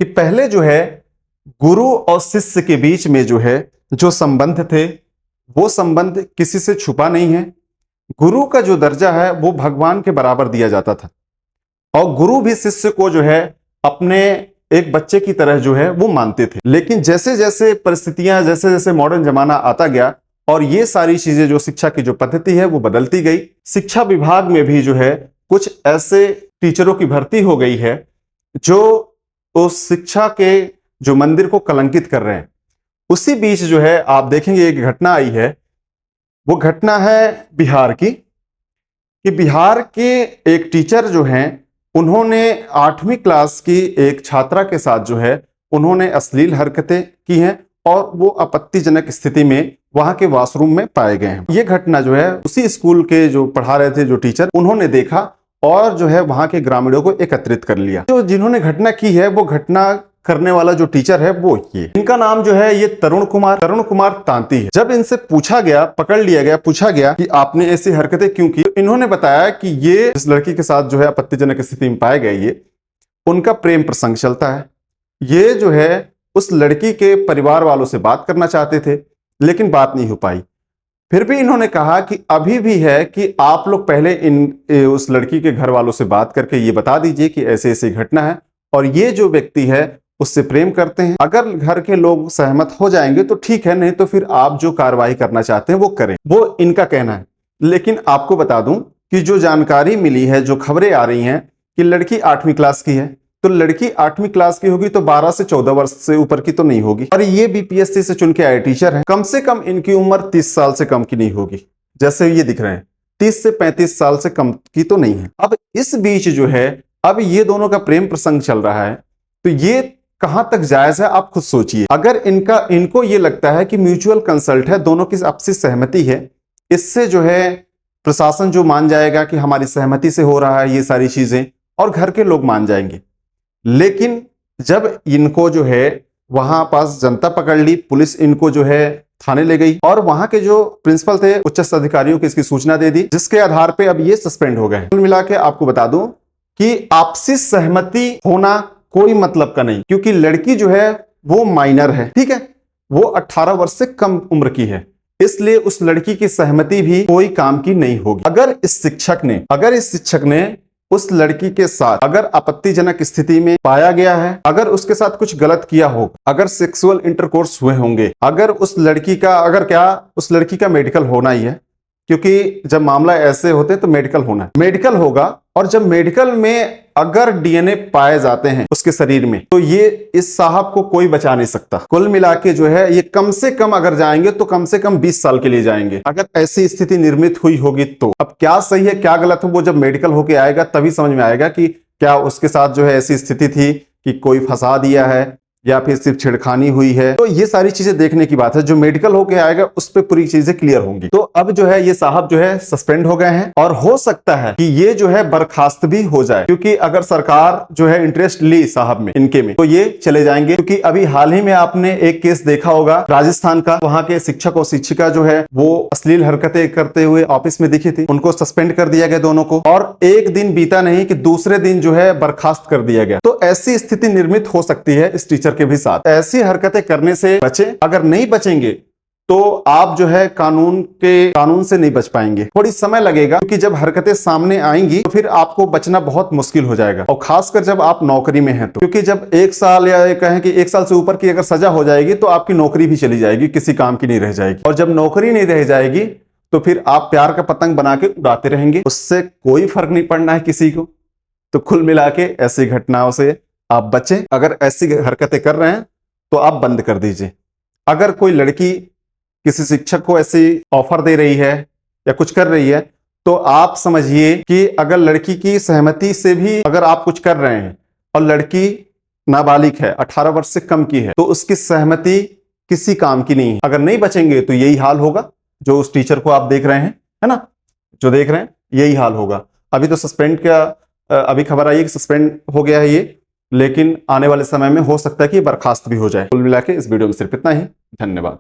कि पहले जो है गुरु और शिष्य के बीच में जो है जो संबंध थे वो संबंध किसी से छुपा नहीं है। गुरु का जो दर्जा है वो भगवान के बराबर दिया जाता था और गुरु भी शिष्य को जो है अपने एक बच्चे की तरह जो है वो मानते थे। लेकिन जैसे जैसे परिस्थितियां, जैसे जैसे मॉडर्न जमाना आता गया और ये सारी चीजें जो शिक्षा की जो पद्धति है वो बदलती गई, शिक्षा विभाग में भी जो है कुछ ऐसे टीचरों की भर्ती हो गई है जो उस शिक्षा के जो मंदिर को कलंकित कर रहे हैं। उसी बीच जो है आप देखेंगे एक घटना आई है, वो घटना है बिहार की, कि बिहार के एक टीचर जो हैं उन्होंने 8वीं क्लास की एक छात्रा के साथ जो है उन्होंने अश्लील हरकतें की हैं और वो आपत्तिजनक स्थिति में वहां के वॉशरूम में पाए गए हैं। ये घटना जो है उसी स्कूल के जो पढ़ा रहे थे जो टीचर, उन्होंने देखा और जो है वहां के ग्रामीणों को एकत्रित कर लिया। जो जिन्होंने घटना की है वो घटना करने वाला जो टीचर है वो ये, इनका नाम जो है ये तरुण कुमार तांती है। जब इनसे पूछा गया, पकड़ लिया गया, पूछा गया कि आपने ऐसी हरकतें क्यों की, तो इन्होंने बताया कि ये इस लड़की के साथ जो है आपत्तिजनक स्थिति में पाए गए, ये उनका प्रेम प्रसंग चलता है। ये जो है उस लड़की के परिवार वालों से बात करना चाहते थे लेकिन बात नहीं हो पाई। फिर भी इन्होंने कहा कि अभी भी है कि आप लोग पहले उस लड़की के घर वालों से बात करके ये बता दीजिए कि ऐसे ऐसी घटना है और ये जो व्यक्ति है उससे प्रेम करते हैं। अगर घर के लोग सहमत हो जाएंगे तो ठीक है, नहीं तो फिर आप जो कार्रवाई करना चाहते हैं वो करें, वो इनका कहना है। लेकिन आपको बता दूं कि जो जानकारी मिली है, जो खबरें आ रही हैं कि लड़की 8वीं क्लास की है, तो लड़की 8वीं क्लास की होगी तो 12 से 14 वर्ष से ऊपर की तो नहीं होगी। और ये बीपीएससी से चुन के आए टीचर हैं, कम से कम इनकी उम्र 30 साल से कम की नहीं होगी, जैसे ये दिख रहे हैं 30 से 35 साल से कम की तो नहीं है। अब इस बीच जो है अब ये दोनों का प्रेम प्रसंग चल रहा है, तो ये कहां तक जायज है आप खुद सोचिए। अगर इनको ये लगता है कि म्यूचुअल कंसल्ट है, दोनों की आपसी सहमति है, इससे जो है प्रशासन जो मान जाएगा कि हमारी सहमति से हो रहा है ये सारी चीजें, और घर के लोग मान जाएंगे। लेकिन जब इनको जो है वहां पास जनता पकड़ ली, पुलिस इनको जो है थाने ले गई और वहां के जो प्रिंसिपल थे उच्च अधिकारियों को इसकी सूचना दे दी, जिसके आधार पे अब ये सस्पेंड हो गए। कुल मिला के आपको बता दूं कि आपसी सहमति होना कोई मतलब का नहीं, क्योंकि लड़की जो है वो माइनर है, ठीक है, वो 18 वर्ष से कम उम्र की है, इसलिए उस लड़की की सहमति भी कोई काम की नहीं होगी। अगर इस शिक्षक ने उस लड़की के साथ अगर आपत्तिजनक स्थिति में पाया गया है, अगर उसके साथ कुछ गलत किया हो, अगर सेक्सुअल इंटरकोर्स हुए होंगे, अगर उस लड़की का मेडिकल होना ही है, क्योंकि जब मामला ऐसे होते हैं तो मेडिकल होगा, और जब मेडिकल में अगर डीएनए पाए जाते हैं उसके शरीर में तो ये इस साहब को कोई बचा नहीं सकता। कुल मिला के जो है ये कम से कम अगर जाएंगे तो कम से कम 20 साल के लिए जाएंगे, अगर ऐसी स्थिति निर्मित हुई होगी तो। अब क्या सही है क्या गलत है वो जब मेडिकल होके आएगा तभी समझ में आएगा कि क्या उसके साथ जो है ऐसी स्थिति थी कि कोई फंसा दिया है या फिर सिर्फ छेड़खानी हुई है। तो ये सारी चीजें देखने की बात है, जो मेडिकल होके आएगा उस पर पूरी चीजें क्लियर होंगी। तो अब जो है ये साहब जो है सस्पेंड हो गए हैं और हो सकता है कि ये जो है बर्खास्त भी हो जाए, क्योंकि अगर सरकार जो है इंटरेस्ट ली साहब में इनके में तो ये चले जाएंगे। क्योंकि अभी हाल ही में आपने एक केस देखा होगा राजस्थान का, वहां के शिक्षक और शिक्षिका जो है वो अश्लील हरकतें करते हुए ऑफिस में दिखी थी, उनको सस्पेंड कर दिया गया दोनों को, और एक दिन बीता नहीं कि दूसरे दिन जो है बर्खास्त कर दिया गया। तो ऐसी स्थिति निर्मित हो सकती है इस टीचर के भी साथ। ऐसी हरकतें करने से बचें, अगर नहीं बचेंगे तो आप जो है कानून से नहीं बच पाएंगे, थोड़ी समय लगेगा, क्योंकि जब हरकतें सामने आएंगी तो फिर आपको बचना बहुत मुश्किल हो जाएगा, और खासकर जब आप नौकरी में हैं तो। क्योंकि जब 1 साल या कहें कि 1 साल से ऊपर की अगर सजा हो जाएगी तो आपकी नौकरी भी चली जाएगी, किसी काम की नहीं रह जाएगी, और जब नौकरी नहीं रह जाएगी तो फिर आप प्यार का पतंग बना के उड़ाते रहेंगे, उससे कोई फर्क नहीं पड़ना है किसी को। तो कुल मिला के ऐसी घटनाओं से आप बचें। अगर ऐसी हरकतें कर रहे हैं तो आप बंद कर दीजिए। अगर कोई लड़की किसी शिक्षक को ऐसी ऑफर दे रही है या कुछ कर रही है तो आप समझिए कि अगर लड़की की सहमति से भी अगर आप कुछ कर रहे हैं और लड़की नाबालिग है, 18 वर्ष से कम की है, तो उसकी सहमति किसी काम की नहीं है। अगर नहीं बचेंगे तो यही हाल होगा जो उस टीचर को आप देख रहे हैं, है ना, जो देख रहे हैं यही हाल होगा। अभी तो सस्पेंड का अभी खबर आई है कि सस्पेंड हो गया है ये, लेकिन आने वाले समय में हो सकता है कि बर्खास्त भी हो जाए। कुल मिला के इस वीडियो में सिर्फ इतना ही। धन्यवाद।